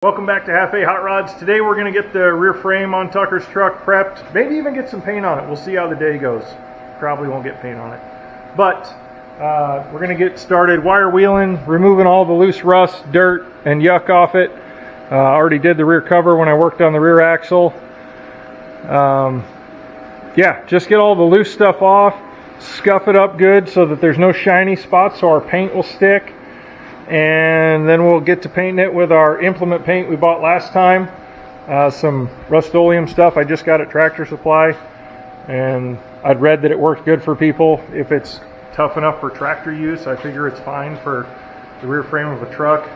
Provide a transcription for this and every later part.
Welcome back to Half A Hot Rods. Today we're going to get the rear frame on Tucker's truck prepped. Maybe even get some paint on it. We'll see how the day goes. Probably won't get paint on it. But we're going to get started wire wheeling, removing all the loose rust, dirt, and yuck off it. Already did the rear cover when I worked on the rear axle. Yeah, just get all the loose stuff off, scuff it up good so that there's no shiny spots so our paint will stick. And then we'll get to painting it with our implement paint we bought last time. Some Rust-Oleum stuff I just got at Tractor Supply, and I'd read that it worked good for people. If it's tough enough for tractor use, I figure it's fine for the rear frame of a truck.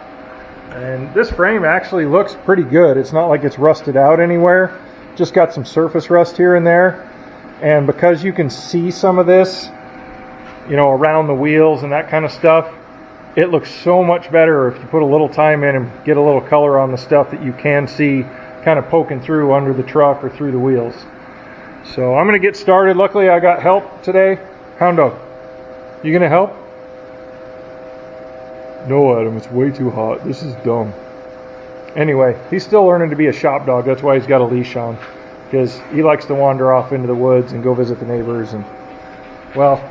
And this frame actually looks pretty good. It's not like it's rusted out anywhere. Just got some surface rust here and there. And because you can see some of this, you know, around the wheels and that kind of stuff, it looks so much better if you put a little time in and get a little color on the stuff that you can see kind of poking through under the truck or through the wheels. So I'm going to get started. Luckily I got help today. Hound dog, you going to help? No, Adam, it's way too hot. This is dumb. Anyway, he's still learning to be a shop dog. That's why he's got a leash on, because he likes to wander off into the woods and go visit the neighbors. And well,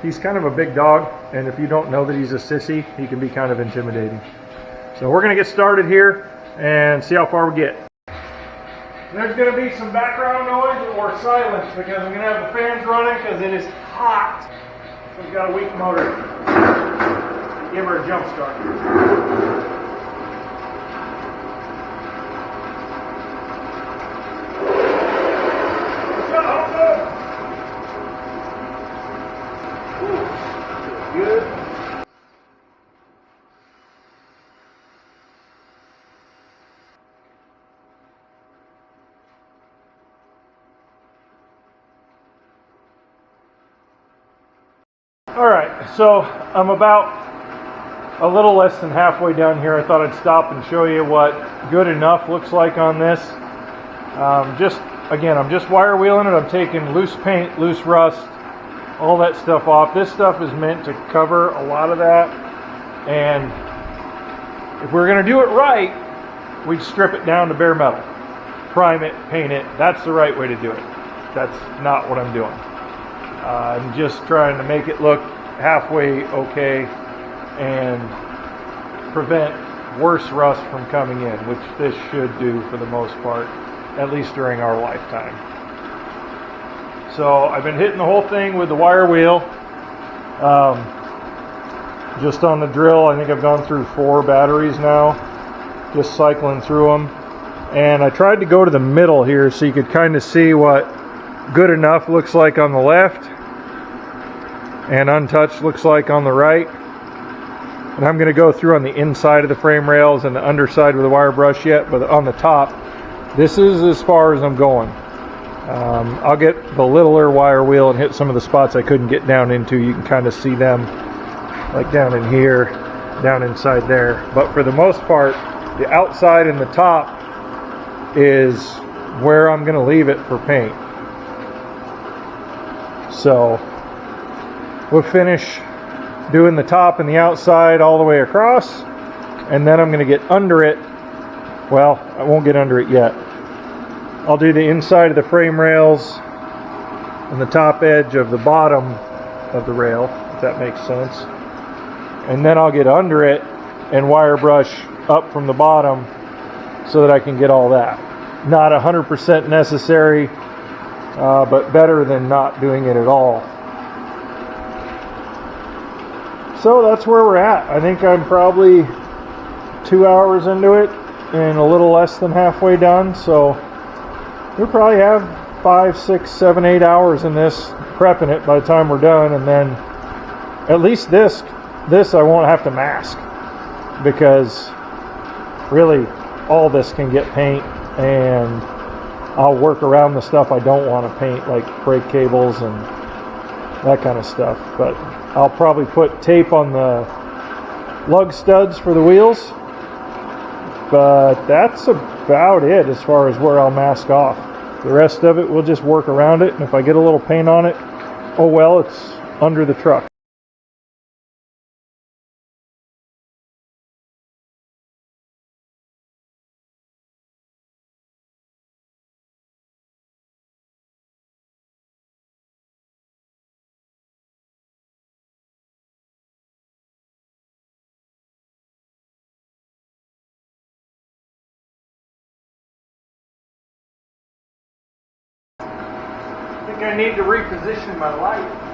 he's kind of a big dog, and if you don't know that he's a sissy, he can be kind of intimidating. So we're going to get started here and see how far we get. There's going to be some background noise or silence because I'm going to have the fans running because it is hot. So we've got a weak motor. Give her a jump start. Good. All right, so I'm about a little less than halfway down here. I thought I'd stop and show you what good enough looks like on this. Again, I'm just wire wheeling it. I'm taking loose paint, loose rust, all that stuff off. This stuff is meant to cover a lot of that, and if we're going to do it right, we'd strip it down to bare metal, prime it, paint it. That's the right way to do it. That's not what I'm doing. I'm just trying to make it look halfway okay and prevent worse rust from coming in, which this should do for the most part, at least during our lifetime. So I've been hitting the whole thing with the wire wheel. Just on the drill, I think I've gone through 4 batteries now, just cycling through them. And I tried to go to the middle here so you could kind of see what good enough looks like on the left and untouched looks like on the right. And I'm going to go through on the inside of the frame rails and the underside with a wire brush yet, but on the top, this is as far as I'm going. I'll get the littler wire wheel and hit some of the spots I couldn't get down into. You can kind of see them like down in here, down inside there. But for the most part, the outside and the top is where I'm going to leave it for paint. So we'll finish doing the top and the outside all the way across, and then I'm going to get under it. Well, I won't get under it yet. I'll do the inside of the frame rails and the top edge of the bottom of the rail, if that makes sense. And then I'll get under it and wire brush up from the bottom so that I can get all that. Not 100% necessary, but better than not doing it at all. So that's where we're at. I think I'm probably 2 hours into it and a little less than halfway done. So we'll probably have 5, 6, 7, 8 hours in this, prepping it by the time we're done. And then at least this I won't have to mask, because really all this can get paint, and I'll work around the stuff I don't want to paint, like brake cables and that kind of stuff. But I'll probably put tape on the lug studs for the wheels, but that's about it as far as where I'll mask off. The rest of it, we'll just work around it, and if I get a little paint on it, oh well, it's under the truck. think I need to reposition my light.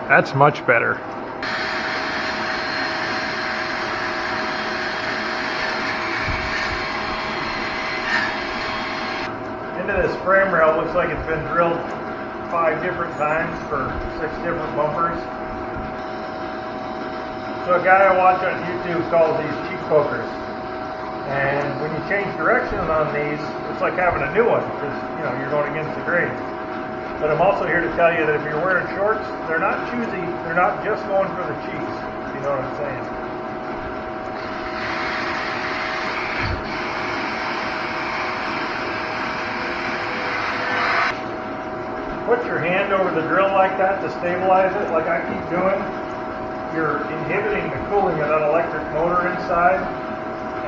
That's much better. Into this frame rail looks like it's been drilled 5 different times for 6 different bumpers. So a guy I watch on YouTube calls these cheek pokers. And when you change direction on these, it's like having a new one because you're going against the grain. But I'm also here to tell you that if you're wearing shorts, they're not choosy. They're not just going for the cheeks. If you know what I'm saying. Put your hand over the drill like that to stabilize it, like I keep doing. You're inhibiting the cooling of that electric motor inside.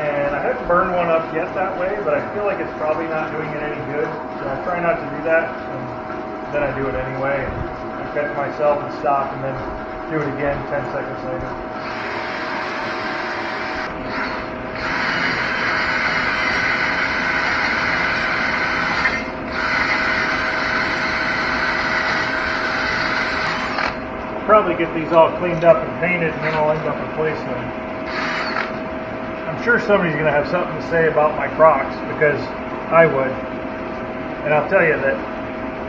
And I haven't burned one up yet that way, but I feel like it's probably not doing it any good. So I try not to do that. Then I do it anyway. I catch myself and stop and then do it again 10 seconds later. I'll probably get these all cleaned up and painted and then I'll end up replacing them. I'm sure somebody's going to have something to say about my Crocs because I would. And I'll tell you that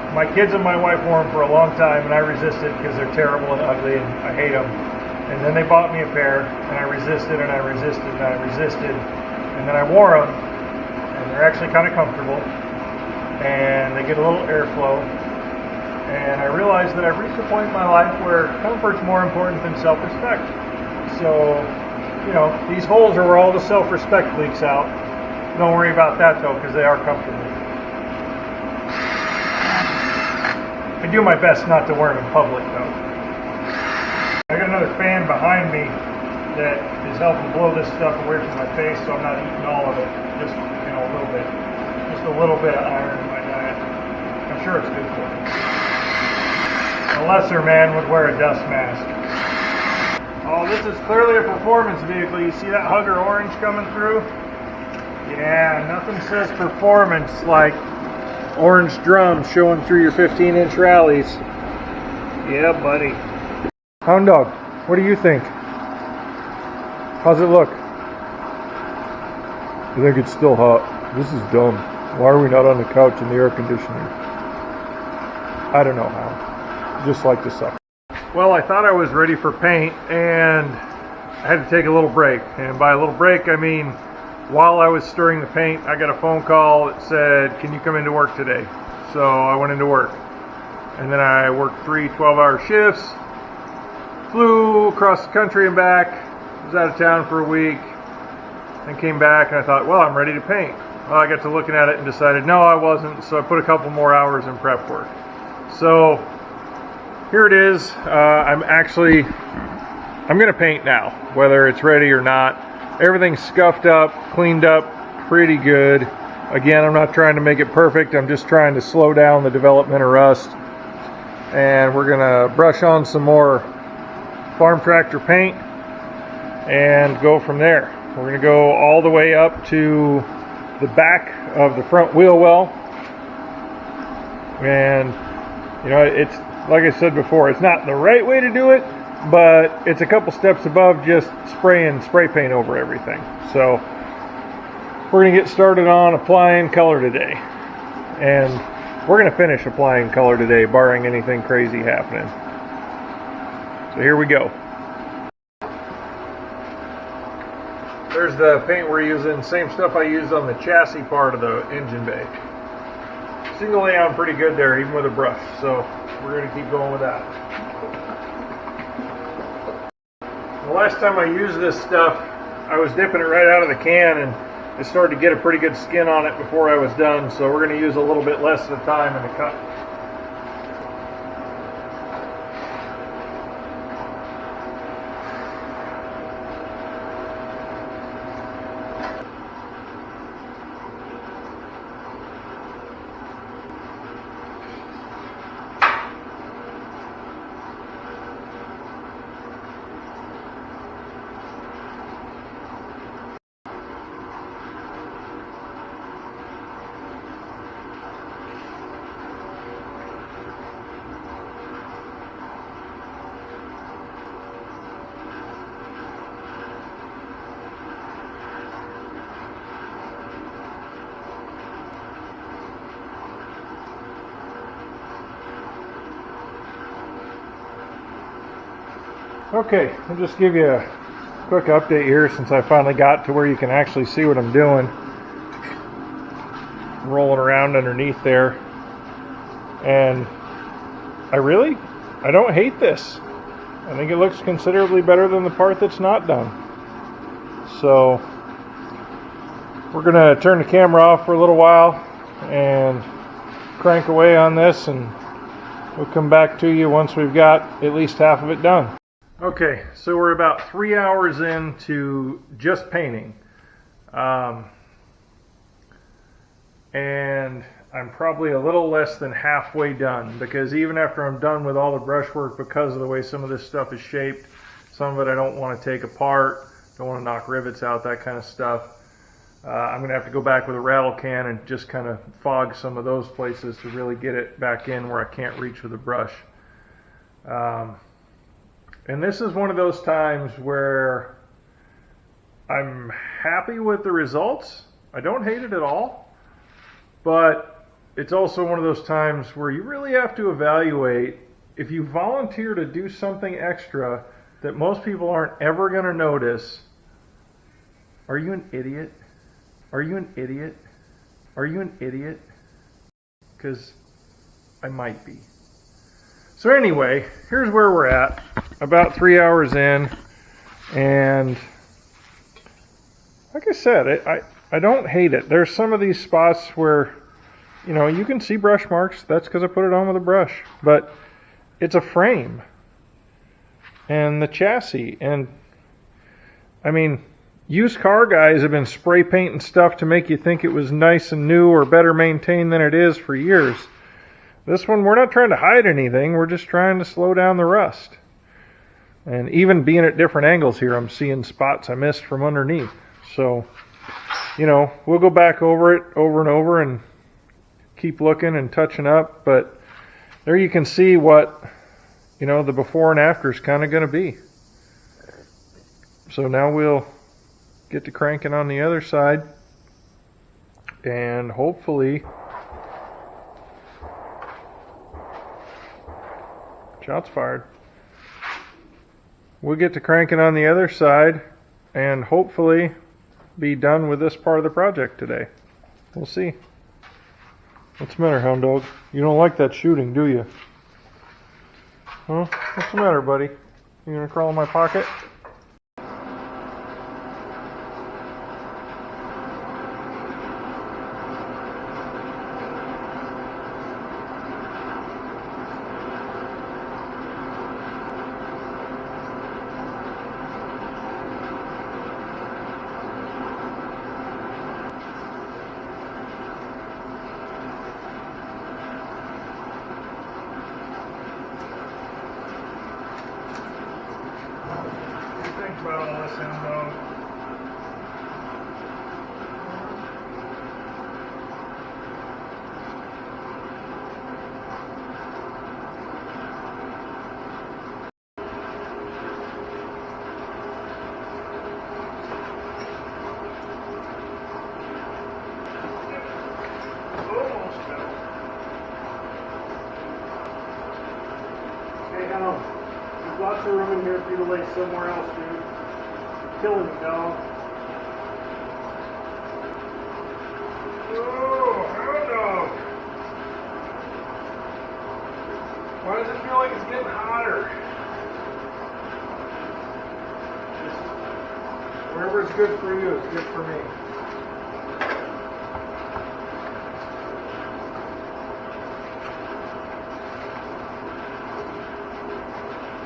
my kids and my wife wore them for a long time, and I resisted because they're terrible and ugly, and I hate them. And then they bought me a pair, and I resisted, and I resisted, and I resisted. And then I wore them, and they're actually kind of comfortable, and they get a little airflow. And I realized that I've reached a point in my life where comfort's more important than self-respect. So, these holes are where all the self-respect leaks out. Don't worry about that, though, because they are comfortable. I do my best not to wear them in public, though. I got another fan behind me that is helping blow this stuff away from my face, so I'm not eating all of it. Just, a little bit. Just a little bit of iron in my diet. I'm sure it's good for me. A lesser man would wear a dust mask. Oh, this is clearly a performance vehicle. You see that Hugger orange coming through? Yeah, nothing says performance like orange drums showing through your 15-inch rallies. Yeah, buddy. Hound Dog, what do you think? How's it look? I think it's still hot. This is dumb. Why are we not on the couch in the air conditioning? I don't know how. Just like to suck. Well, I thought I was ready for paint and I had to take a little break. And by a little break, I mean while I was stirring the paint, I got a phone call that said, can you come into work today? So I went into work. And then I worked 3 12-hour shifts, flew across the country and back, was out of town for a week, and came back and I thought, well, I'm ready to paint. Well, I got to looking at it and decided, no, I wasn't, so I put a couple more hours in prep work. So here it is. I'm going to paint now, whether it's ready or not. Everything's scuffed up, cleaned up pretty good. Again, I'm not trying to make it perfect. I'm just trying to slow down the development of rust. And we're going to brush on some more farm tractor paint and go from there. We're going to go all the way up to the back of the front wheel well. And, it's like I said before, it's not the right way to do it, but it's a couple steps above just spraying spray paint over everything. So we're going to get started on applying color today, and we're going to finish applying color today, barring anything crazy happening. So here we go. There's the paint we're using, same stuff I used on the chassis part of the engine bay. Seemed to lay on pretty good there, even with a brush, so we're going to keep going with that. The last time I used this stuff, I was dipping it right out of the can, and it started to get a pretty good skin on it before I was done, so we're going to use a little bit less at a time in the cut. Okay, I'll just give you a quick update here since I finally got to where you can actually see what I'm doing. I'm rolling around underneath there, and I don't hate this. I think it looks considerably better than the part that's not done. So we're going to turn the camera off for a little while and crank away on this, and we'll come back to you once we've got at least half of it done. Okay, so we're about 3 hours into just painting, and I'm probably a little less than halfway done, because even after I'm done with all the brushwork, because of the way some of this stuff is shaped, some of it I don't want to take apart, don't want to knock rivets out, that kind of stuff. I'm going to have to go back with a rattle can and just kind of fog some of those places to really get it back in where I can't reach with a brush. And this is one of those times where I'm happy with the results. I don't hate it at all, but it's also one of those times where you really have to evaluate if you volunteer to do something extra that most people aren't ever going to notice. Are you an idiot? Are you an idiot? Are you an idiot? Because I might be. So anyway, here's where we're at, about 3 hours in, and like I said, I don't hate it. There's some of these spots where, you know, you can see brush marks. That's because I put it on with a brush, but it's a frame and the chassis, and I mean, used car guys have been spray painting stuff to make you think it was nice and new or better maintained than it is for years. This one, we're not trying to hide anything. We're just trying to slow down the rust. And even being at different angles here, I'm seeing spots I missed from underneath. So, you know, we'll go back over it over and over and keep looking and touching up. But there you can see what, you know, the before and after is kind of going to be. So now we'll get to cranking on the other side, and hopefully, shots fired. We'll get to cranking on the other side and hopefully be done with this part of the project today. We'll see. What's the matter, hound dog? You don't like that shooting, do you? Huh? What's the matter, buddy? You gonna crawl in my pocket? Well, listen, though. Hey, there's lots of room in here for you to lay somewhere else, dude. Killing me, dog. Oh, hound dog. Why does it feel like it's getting hotter? Wherever it's good for you, it's good for me.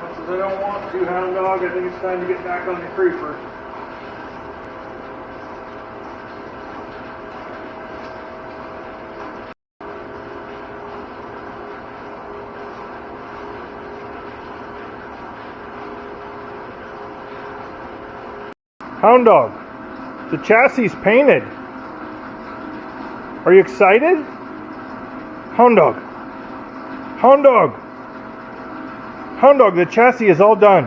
Much as I don't want to, hound dog, I think it's time to get back on the creeper. Hound dog, the chassis is painted. Are you excited? Hound dog. Hound dog. Hound dog, the chassis is all done.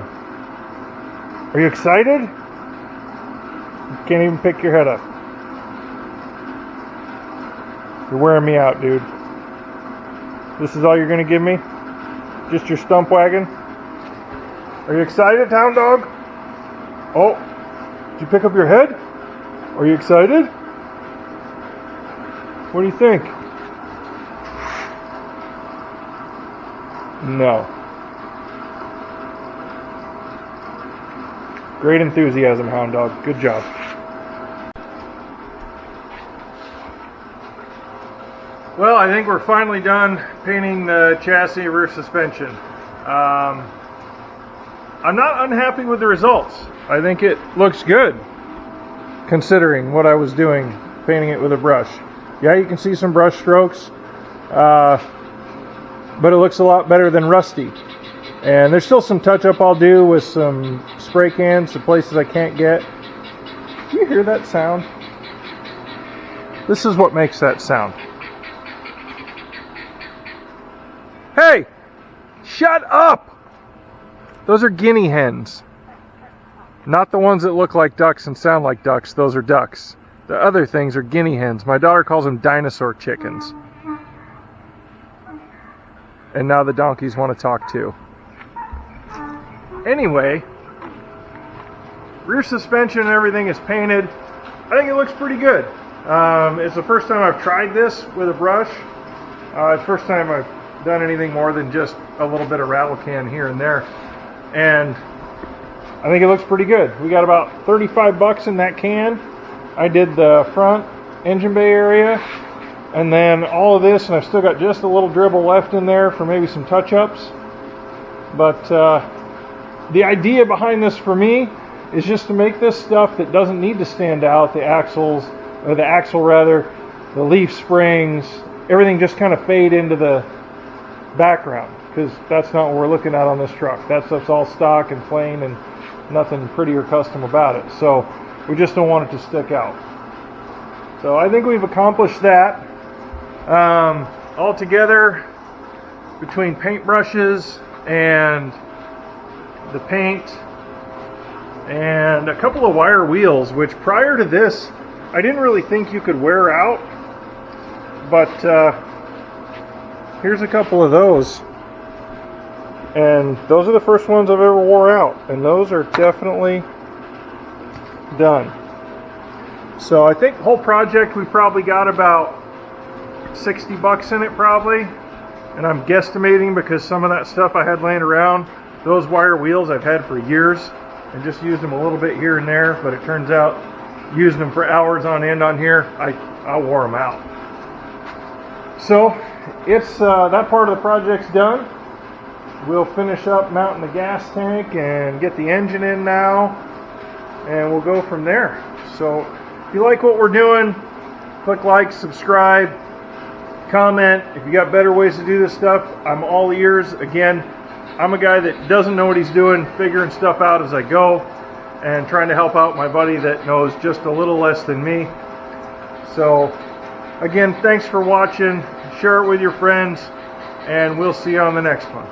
Are you excited? You can't even pick your head up. You're wearing me out, dude. This is all you're gonna give me? Just your stump wagon? Are you excited, hound dog? Oh. Did you pick up your head? Are you excited? What do you think? No. Great enthusiasm, hound dog. Good job. Well, I think we're finally done painting the chassis rear suspension. I'm not unhappy with the results. I think it looks good, considering what I was doing, painting it with a brush. Yeah, you can see some brush strokes, but it looks a lot better than rusty. And there's still some touch-up I'll do with some spray cans, some places I can't get. Do you hear that sound? This is what makes that sound. Hey! Shut up! Those are guinea hens. Not the ones that look like ducks and sound like ducks. Those are ducks. The other things are guinea hens. My daughter calls them dinosaur chickens. And now the donkeys want to talk too. Anyway, rear suspension and everything is painted. I think it looks pretty good. It's the first time I've tried this with a brush. It's the first time I've done anything more than just a little bit of rattle can here and there. And I think it looks pretty good. We got about 35 bucks in that can. I did the front engine bay area and then all of this, and I've still got just a little dribble left in there for maybe some touch-ups. But the idea behind this for me is just to make this stuff that doesn't need to stand out, the axle rather, the leaf springs, everything just kind of fade into the background, because that's not what we're looking at on this truck. That stuff's all stock and plain and nothing pretty or custom about it. So we just don't want it to stick out. So I think we've accomplished that. Altogether, between paintbrushes and the paint and a couple of wire wheels, which prior to this I didn't really think you could wear out, but here's a couple of those, and those are the first ones I've ever wore out, and those are definitely done. So I think the whole project we probably got about 60 bucks in it probably, and I'm guesstimating because some of that stuff I had laying around, those wire wheels I've had for years and just used them a little bit here and there, but it turns out using them for hours on end on here, I wore them out. So it's that part of the project's done. We'll finish up mounting the gas tank and get the engine in now, and we'll go from there. So if you like what we're doing, click like, subscribe, comment. If you got better ways to do this stuff, I'm all ears. Again, I'm a guy that doesn't know what he's doing, figuring stuff out as I go, and trying to help out my buddy that knows just a little less than me. So again, thanks for watching. Share it with your friends, and we'll see you on the next one.